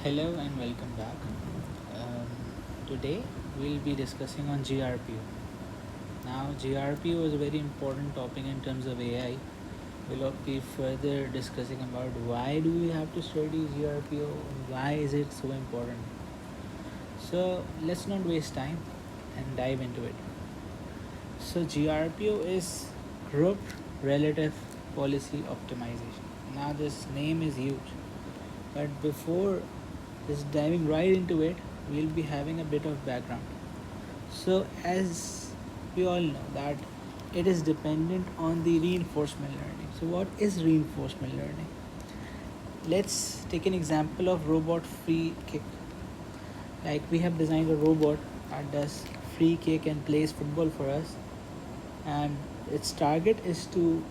Hello and welcome back. Um, Today we'll be discussing on GRPO. Now, GRPO is a very important topic in terms of AI. We'll be further discussing about why do we have to study GRPO and why is it so important. So let's not waste time and dive into it. So GRPO is Group Relative Policy Optimization. Now this name is huge, but before just diving right into it, we'll be having a bit of background. So, as we all know, that it is dependent on the reinforcement learning. So, what is reinforcement learning? Let's take an example of robot free kick. Like we have designed a robot that does free kick and plays football for us, and its target is to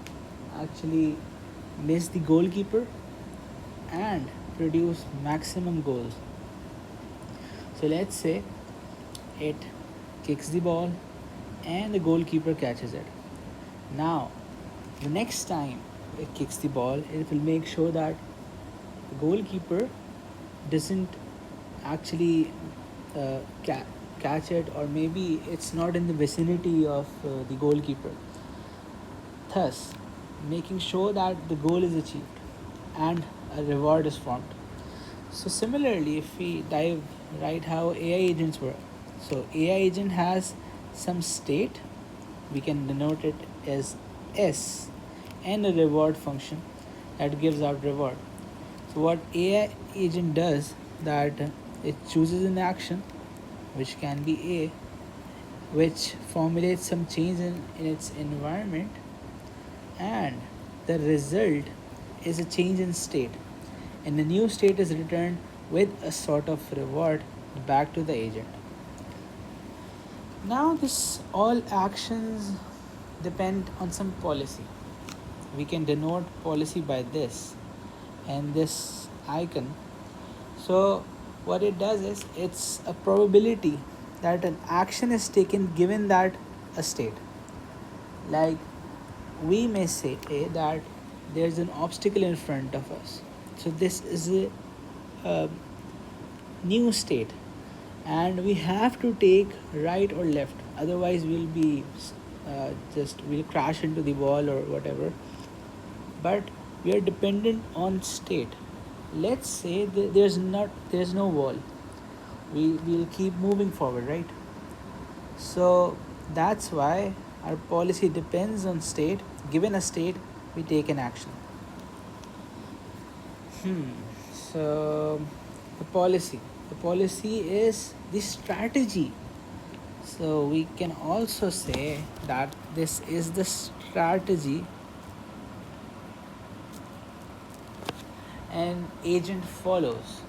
actually miss the goalkeeper and produce maximum goals. So let's say it kicks the ball and the goalkeeper catches it. Now, the next time it kicks the ball, it will make sure that the goalkeeper doesn't actually uh, catch it, or maybe it's not in the vicinity of the goalkeeper, thus making sure that the goal is achieved and a reward is formed. So similarly, if we dive right how AI agents work, so AI agent has some state, we can denote it as S, and a reward function that gives out reward. So what AI agent does, that it chooses an action which can be A, which formulates some change in its environment, and the result is a change in state, and the new state is returned with a sort of reward back to the agent. Now, this all actions depend on some policy. We can denote policy by this and this icon. So, what it does is it's a probability that an action is taken given that a state. Like we may say that there's an obstacle in front of us. So, this is a new state, and we have to take right or left, otherwise we'll crash into the wall or whatever. But we are dependent on state. Let's say there's no wall, we'll keep moving forward, right? So that's why our policy depends on state. Given a state, we take an action. So the policy is the strategy. So we can also say that this is the strategy an agent follows.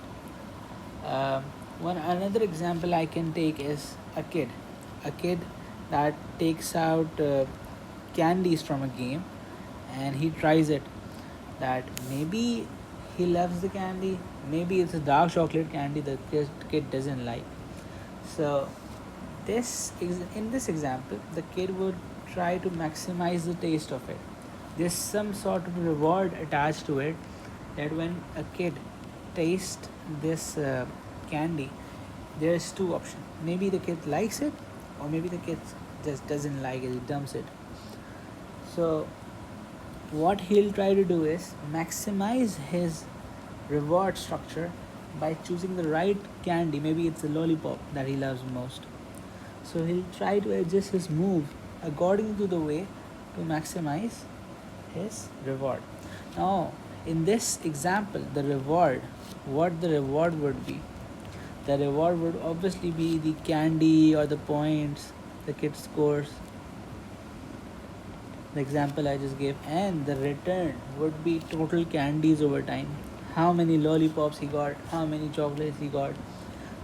Um, One another example I can take is a kid that takes out candies from a game, and he tries it. That maybe he loves the candy, maybe it's a dark chocolate candy the kid doesn't like. So in this example, the kid would try to maximize the taste of it. There's some sort of reward attached to it, that when a kid tastes this candy, there's two options. Maybe the kid likes it, or maybe the kid just doesn't like it, he dumps it. So what he'll try to do is maximize his reward structure by choosing the right candy. Maybe it's a lollipop that he loves most. So he'll try to adjust his move according to the way to maximize his reward. Now, in this example, what the reward would be? The reward would obviously be the candy or the points the kid scores, the example I just gave, and the return would be total candies over time. How many lollipops he got, how many chocolates he got.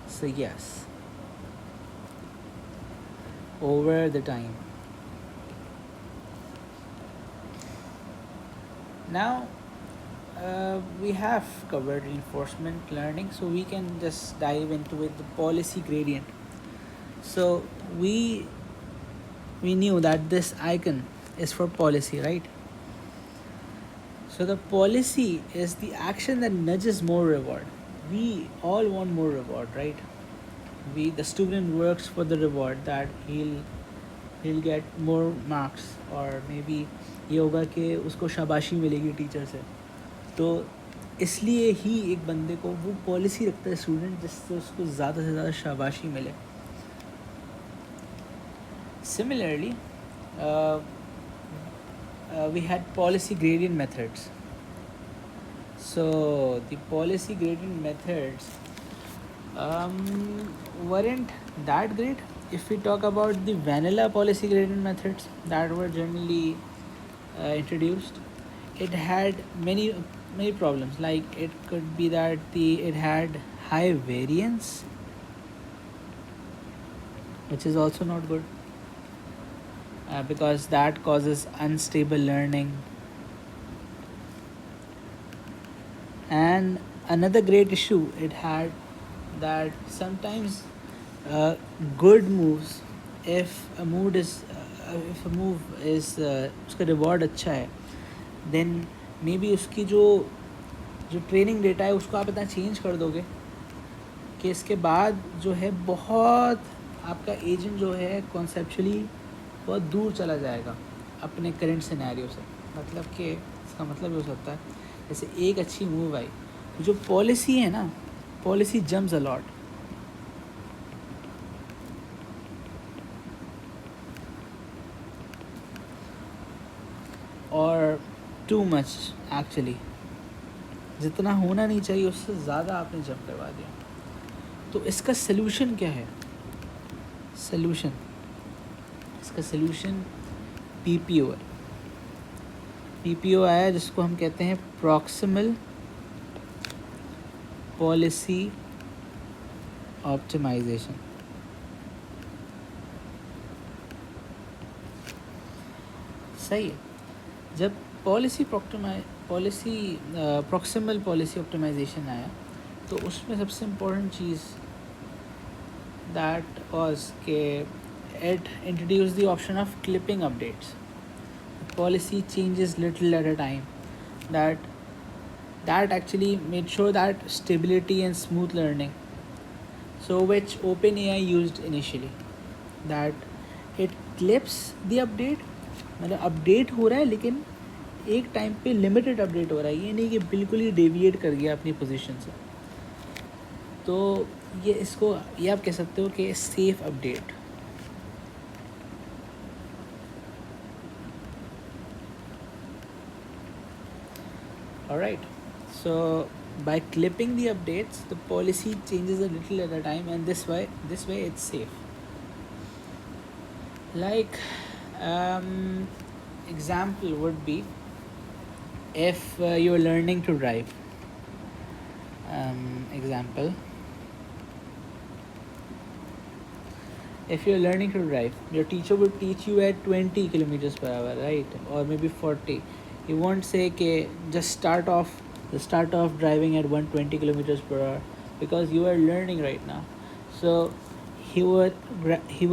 So, yes, over the time. Now, we have covered reinforcement learning, so we can just dive into it, the policy gradient. So, we knew that this icon is for policy, right? So the policy is the action that nudges more reward. we all want more reward, right? The student works for the reward that he'll get more marks, or maybe ये होगा कि उसको शाबाशी मिलेगी teacher से. तो इसलिए ही एक बंदे को वो पॉलिसी रखता है स्टूडेंट जिससे उसको ज़्यादा से ज़्यादा शाबाशी मिले. Similarly, we had policy gradient methods. So the policy gradient methods weren't that great. If we talk about the vanilla policy gradient methods that were generally introduced, it had many problems. Like it could be that it had high variance, which is also not good, because that causes unstable learning. And another great issue it had, that sometimes good moves, if a move is उसका reward अच्छा है, then may be उसकी जो training data है उसको आप इतना change कर दोगे कि इसके बाद जो है बहुत आपका एजेंट जो है कॉन्सेप्चुअली बहुत दूर चला जाएगा अपने करंट सिनेरियो से. मतलब कि इसका मतलब ये हो सकता है जैसे एक अच्छी मूव आई, जो पॉलिसी है ना, पॉलिसी जम्स अलॉट. और टू मच एक्चुअली, जितना होना नहीं चाहिए उससे ज़्यादा आपने जंप करवा दिया. तो इसका सलूशन क्या है? इसका सलूशन PPO है. PPO आया जिसको हम कहते हैं प्रॉक्सिमल पॉलिसी ऑप्टिमाइजेशन. सही है. जब प्रॉक्सिमल पॉलिसी ऑप्टिमाइजेशन आया तो उसमें सबसे इम्पोर्टेंट चीज़ दैट वाज के it introduced the option of clipping updates. The policy changes little at a time. That actually made sure that stability and smooth learning. So which OpenAI used initially. That it clips the update. मतलब update हो रहा है लेकिन एक time पे limited update हो रहा है, ये नहीं कि बिल्कुल ही डेविएट कर गया अपनी पोजीशन से. तो ये आप कह सकते हो कि safe update. Alright, so by clipping the updates, the policy changes a little at a time, and this way it's safe. Like example would be if you are learning to drive. Example, if you're learning to drive, your teacher would teach you at 20 kilometers per hour, right? Or maybe 40. He won't say कि just start off driving at 120 kilometers per hour, because you are learning right now. So he would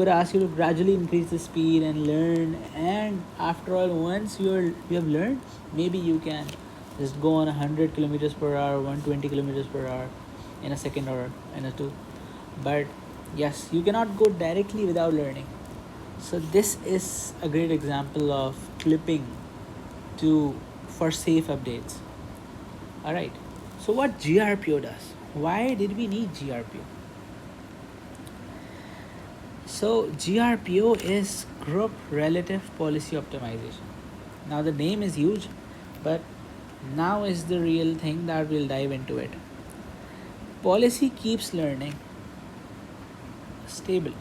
ask you to gradually increase the speed and learn. And after all, once you have learned, maybe you can just go on 100 kilometers per hour, 120 kilometers per hour in a second or in a two. But yes, you cannot go directly without learning. So this is a great example of clipping for safe updates. Alright, so what GRPO does? Why did we need GRPO? So GRPO is Group Relative Policy Optimization. Now the name is huge, but now is the real thing that we'll dive into it. Policy keeps learning stable,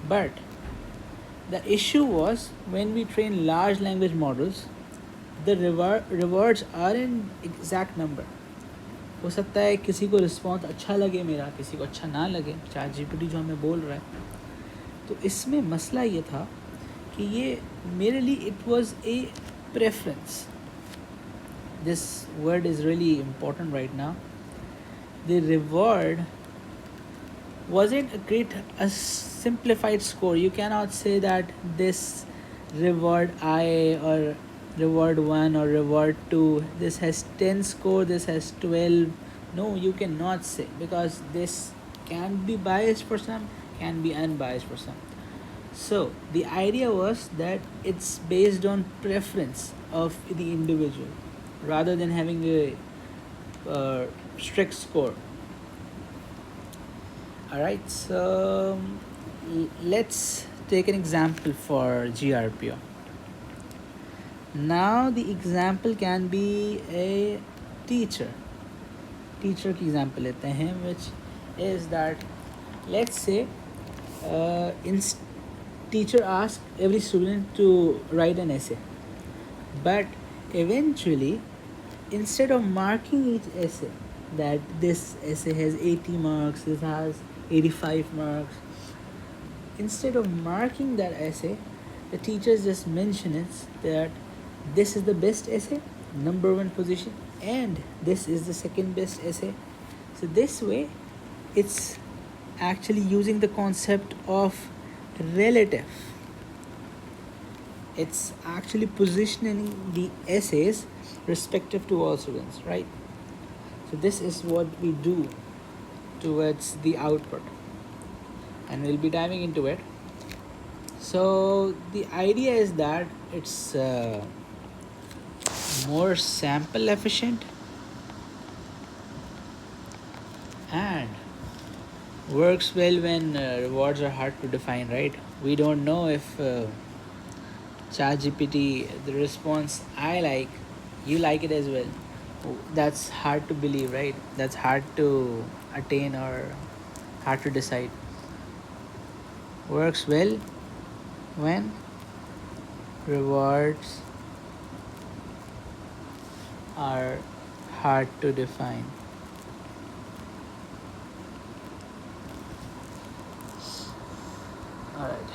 but the issue was when we train large language models, the rewards are in exact number. हो सकता है किसी को response अच्छा लगे मेरा, किसी को अच्छा ना लगे, चैट जीपीटी जो हमें बोल रहा है. तो इसमें मसला ये था कि ये मेरे लिए it was a preference. This word is really important right now. The reward wasn't a simplified score. You cannot say that this reward I or reward 1 or reward 2, this has 10 score, this has 12, No, you cannot say, because this can be biased for some, can be unbiased for some. So the idea was that it's based on preference of the individual rather than having a strict score. All right, so let's take an example for GRPO. Now the example can be a teacher. Teacher की example लेते हैं, which is that let's say in teacher asks every student to write an essay, but eventually instead of marking each essay that this essay has 80 marks, this has 85 marks, instead of marking that essay, the teachers just mention it that this is the best essay, number one position, and this is the second best essay. So this way, it's actually using the concept of relative. It's actually positioning the essays respective to all students, right? So this is what we do towards the output, and we'll be diving into it. So the idea is that it's more sample efficient and works well when rewards are hard to define, right? We don't know if ChatGPT, the response I like, you like it as well. That's hard to believe, right? That's hard to attain or hard to decide. Works well when rewards are hard to define. Alright,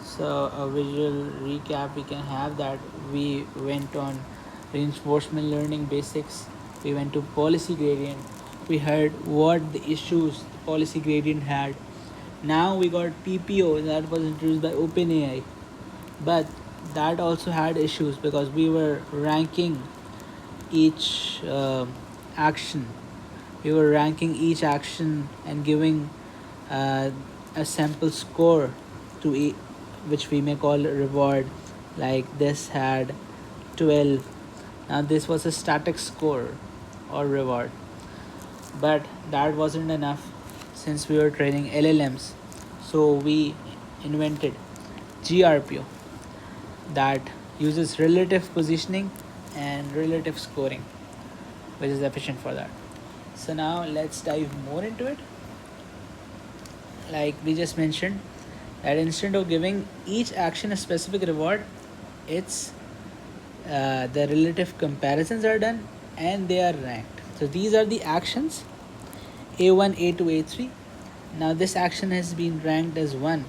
so a visual recap we can have that we went on reinforcement learning basics, we went to policy gradient, we heard what the issues the policy gradient had. Now we got PPO that was introduced by OpenAI, but that also had issues because we were ranking each action. We were ranking each action and giving uh, a sample score to which we may call reward. Like this had 12. Now this was a static score or reward, but that wasn't enough since we were training LLMs. So we invented GRPO that uses relative positioning and relative scoring, which is efficient for that. So now let's dive more into it. Like we just mentioned, that instead of giving each action a specific reward, it's the relative comparisons are done and they are ranked. So these are the actions A1, A2, A3. Now this action has been ranked as 1,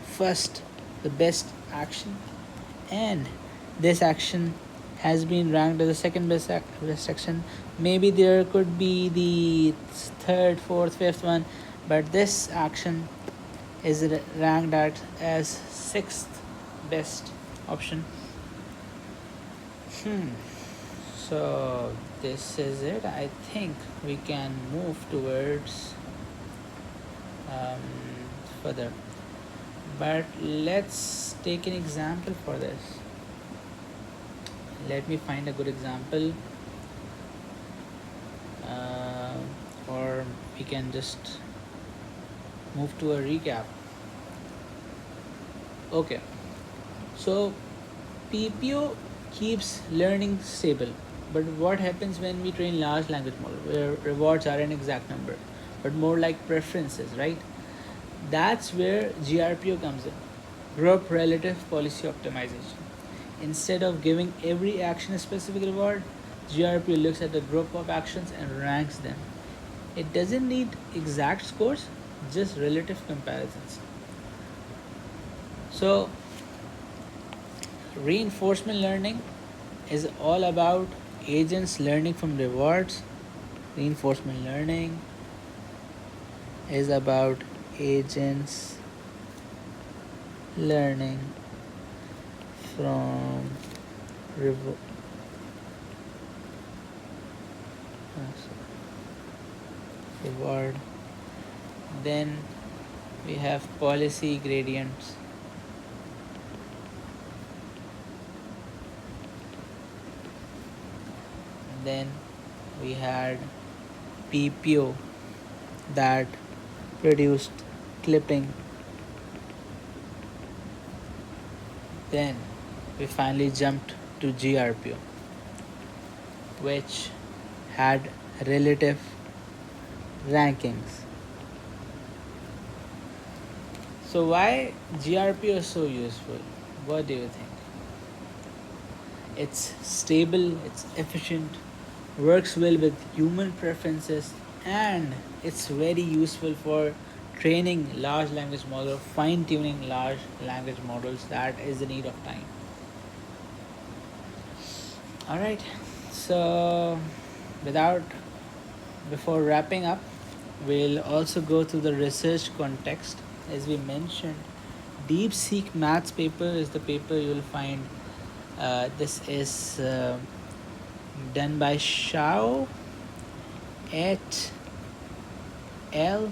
first, the best action, and this action has been ranked as the second best action. Maybe there could be the third, fourth, fifth one, but this action is ranked as sixth best option. So this is it. I think we can move towards further, but let's take an example for this. Let me find a good example, or we can just move to a recap. Okay, so PPO keeps learning stable, but what happens when we train large language model where rewards are an exact number but more like preferences, right? That's where GRPO comes in, group relative policy optimization. Instead of giving every action a specific reward, GRPO looks at the group of actions and ranks them. It doesn't need exact scores, just relative comparisons. So reinforcement learning is all about agents learning from rewards. Reinforcement learning is about agents learning from reward. reward. Then we have policy gradients. Then we had PPO that produced clipping. Then we finally jumped to GRPO, which had relative rankings. So why GRPO is so useful? What do you think? It's stable, it's efficient, works well with human preferences, and it's very useful for training large language models, fine tuning large language models. That is the need of time. All right, so without before wrapping up, we'll also go through the research context. As we mentioned, DeepSeek Maths paper is the paper you'll find. This is done by Shao et al.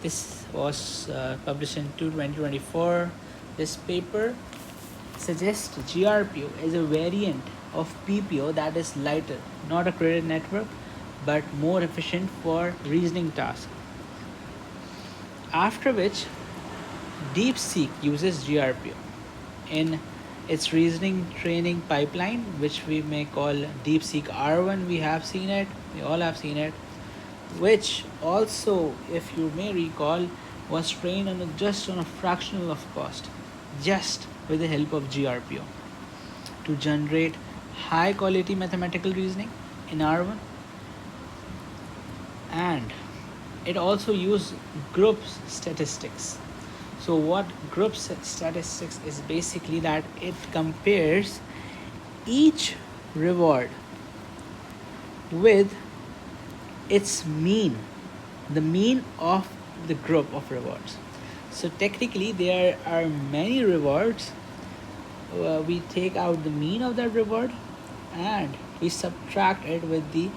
This was published in 2024. This paper suggests GRPO as a variant of PPO that is lighter, not a credit network, but more efficient for reasoning tasks. After which, DeepSeek uses GRPO in its reasoning training pipeline, which we may call DeepSeek R1. We have seen it, we all have seen it, which also, if you may recall, was trained on just on a fractional of cost, just with the help of GRPO to generate high quality mathematical reasoning in R1. And it also used group statistics. So what group statistics is basically that it compares each reward with its mean, the mean of the group of rewards. So technically there are many rewards. We take out the mean of that reward and we subtract it with the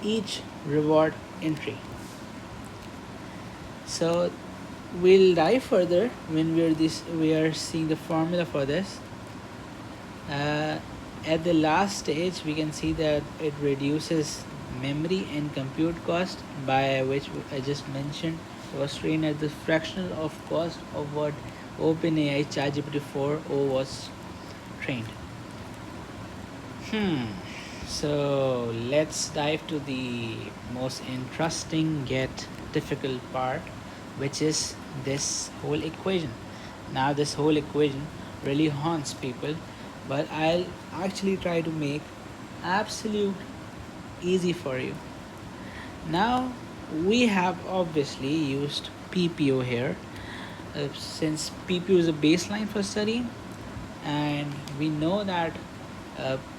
each reward entry. So we'll dive further when we are seeing the formula for this. At the last stage, we can see that it reduces memory and compute cost, by which I just mentioned. It was trained at the fractional of cost of what OpenAI ChatGPT 4o was trained. So let's dive to the most interesting yet difficult part, which is this whole equation. Now this whole equation really haunts people, but I'll actually try to make absolute easy for you. Now we have obviously used PPO here, since PPO is a baseline for studying, and we know that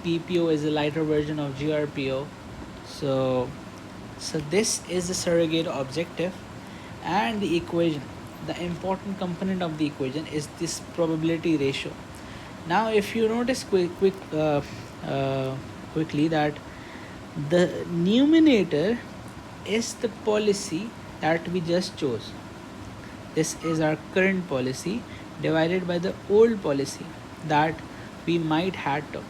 PPO is a lighter version of GRPO. So this is the surrogate objective, and the equation, the important component of the equation is this probability ratio. Now if you notice quickly that the numerator is the policy that we just chose. This is our current policy divided by the old policy that we might had took,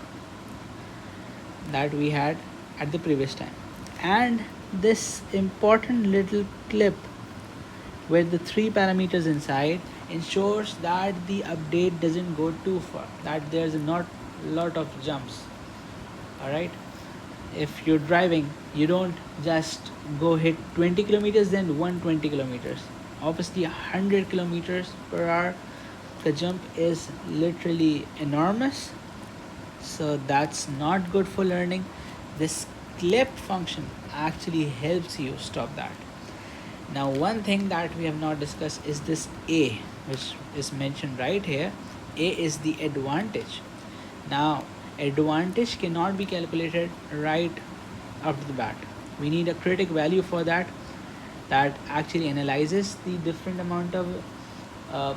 that we had at the previous time. And this important little clip with the three parameters inside ensures that the update doesn't go too far, that there's not a lot of jumps. All right, if you're driving, you don't just go hit 20 kilometers then 120 kilometers. Obviously 100 kilometers per hour, the jump is literally enormous. So that's not good for learning. This clip function actually helps you stop that. Now one thing that we have not discussed is this A, which is mentioned right here. A is the advantage. Now advantage cannot be calculated right after the bat. We need a critic value for that, that actually analyzes the different amount of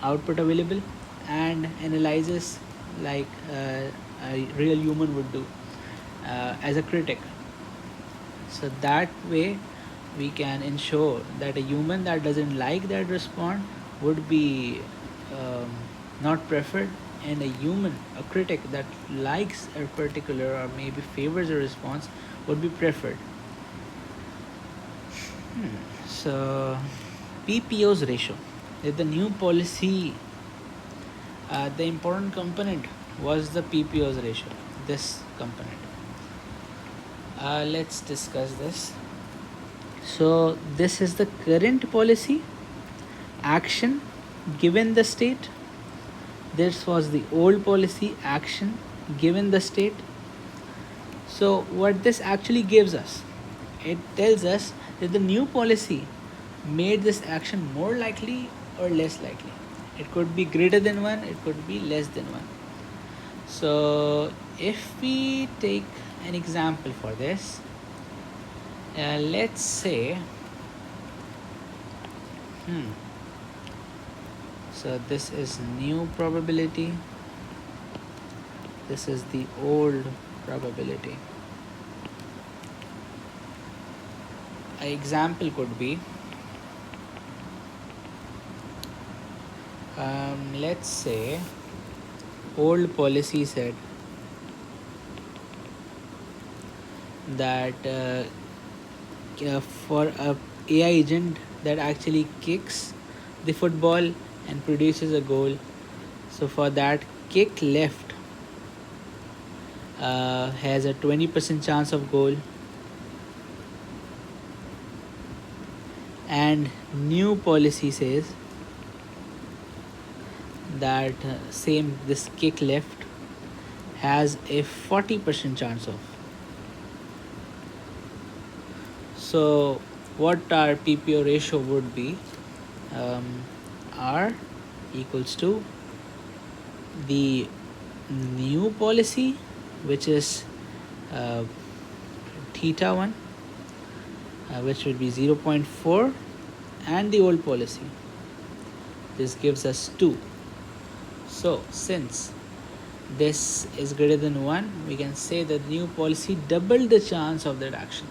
output available and analyzes like a real human would do as a critic. So that way we can ensure that a human that doesn't like that response would be um, not preferred, and a critic that likes a particular or maybe favors a response would be preferred. So PPO's ratio. With the new policy, the important component was the PPO's ratio. This component. Let's discuss this. So this is the current policy action given the state. This was the old policy action given the state. So what this actually gives us, it tells us that the new policy made this action more likely or less likely. It could be greater than one, it could be less than one. So if we take an example for this, let's say, so this is new probability, this is the old probability. An example could be, let's say old policy said that for a AI agent that actually kicks the football and produces a goal, so for that kick left has a 20% chance of goal, and new policy says that same this kick left has a 40% chance of. So what our PPO ratio would be, R equals to the new policy, which is theta 1, which would be 0.4, and the old policy. This gives us 2. So since this is greater than 1, we can say that new policy doubled the chance of that action.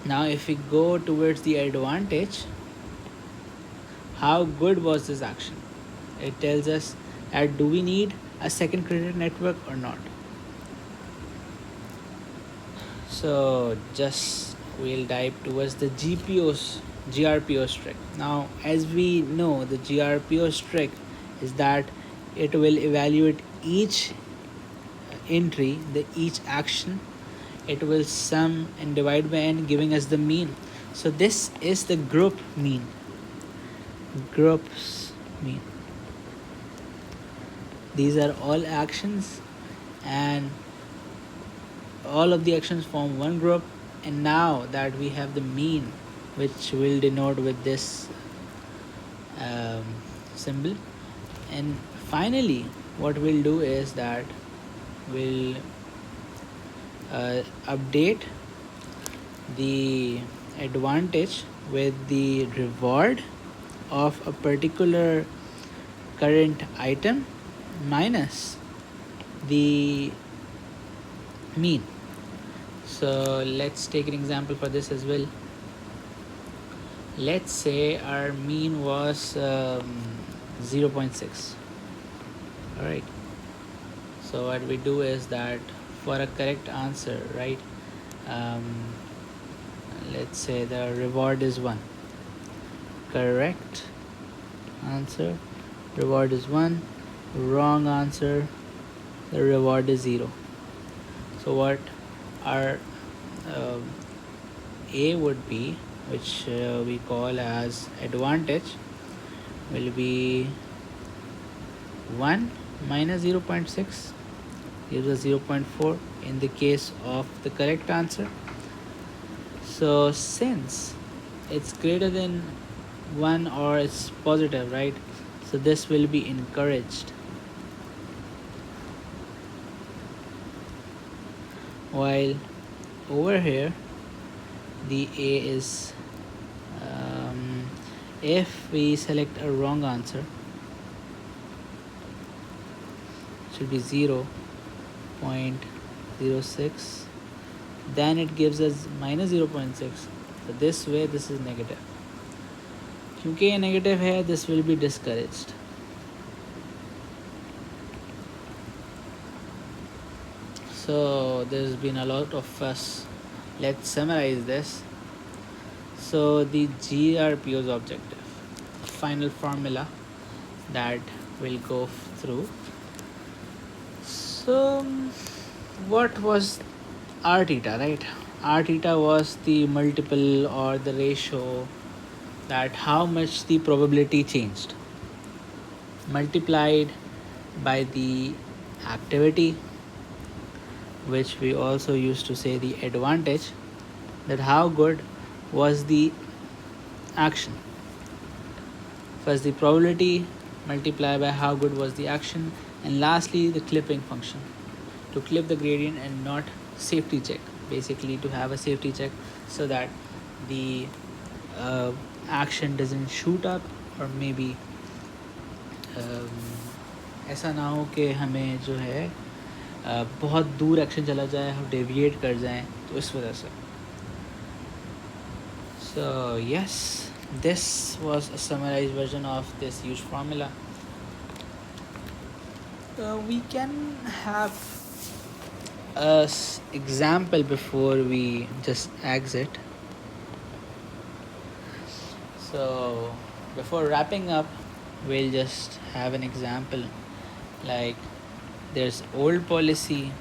Now if we go towards the advantage, how good was this action? It tells us that do we need a second credit network or not. So just we'll dive towards the GRPO trick. Now as we know, the GRPO trick is that it will evaluate each entry, each action. It will sum and divide by n, giving us the mean. So this is the group mean. Groups mean. These are all actions, and all of the actions form one group. And now that we have the mean, which will denote with this symbol, and finally what we'll do is that we'll update the advantage with the reward of a particular current item minus the mean. So let's take an example for this as well. Let's say our mean was 0.6. Alright, so what we do is that for a correct answer, right, let's say the reward is 1. Correct answer, reward is 1. Wrong answer, the reward is 0. So what our A would be, which we call as advantage, will be 1 minus 0.6 gives us 0.4 in the case of the correct answer. So since it's greater than 1 or it's positive, right, so this will be encouraged, while over here the A is if we select a wrong answer, it should be 0.06, then it gives us minus 0.6. So this way this is negative. क्योंकि ये negative है, this will be discouraged. So there's been a lot of fuss. Let's summarize this. So the GRPO's objective, final formula that we'll go through. So what was R theta, right? R theta was the multiple or the ratio that how much the probability changed multiplied by the activity, which we also used to say the advantage, that how good was the action. First the probability multiplied by how good was the action, and lastly the clipping function to clip the gradient and not safety check, basically to have a safety check so that the action doesn't shoot up or maybe ऐसा ना हो कि हमें जो है बहुत दूर action चला जाए, हम डेविएट कर जाएं, तो इस वजह से. So yes, this was a summarized version of this huge formula. We can have an example before we just exit. So before wrapping up, we'll just have an example. Like there's old policy,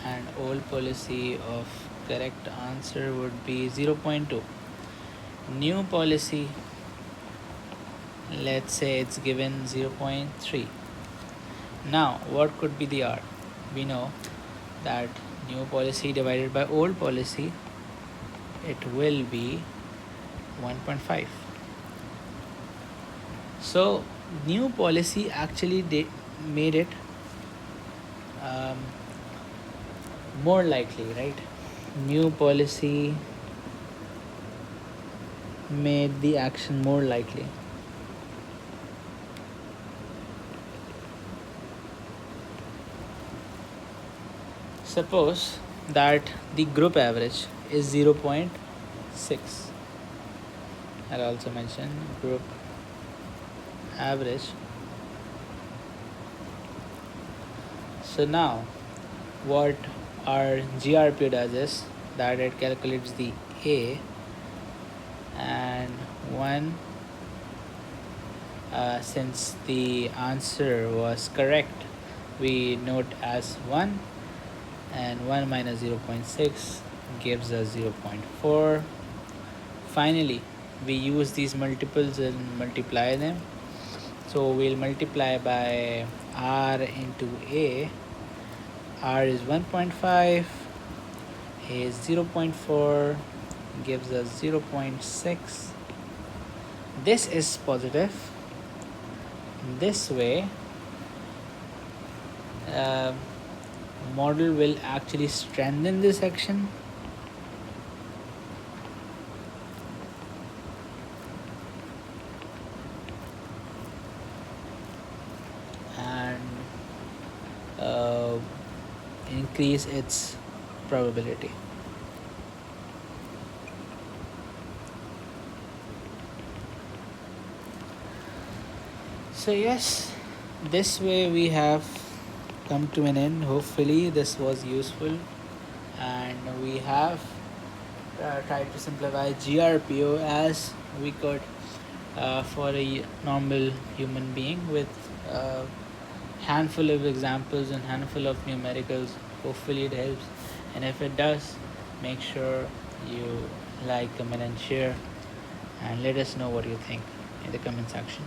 and old policy of correct answer would be 0.2. New policy, let's say it's given 0.3. Now what could be the R? We know that new policy divided by old policy, it will be 1.5. So new policy actually made it more likely, right? New policy made the action more likely. Suppose that the group average is 0.6. I'll also mention group average. So now what our GRPO does is that it calculates the A, and one since the answer was correct, we note as 1, and 1 minus 0.6 gives us 0.4. Finally, we use these multiples and multiply them. So we'll multiply by R into A. R is 1.5, A is 0.4, gives us 0.6. This is positive. This way, model will actually strengthen this action, and increase its probability. So yes, this way we have come to an end. Hopefully this was useful, and we have tried to simplify GRPO as we could for a normal human being with a handful of examples and handful of numericals. Hopefully it helps, and if it does, make sure you like, comment and share, and let us know what you think in the comment section.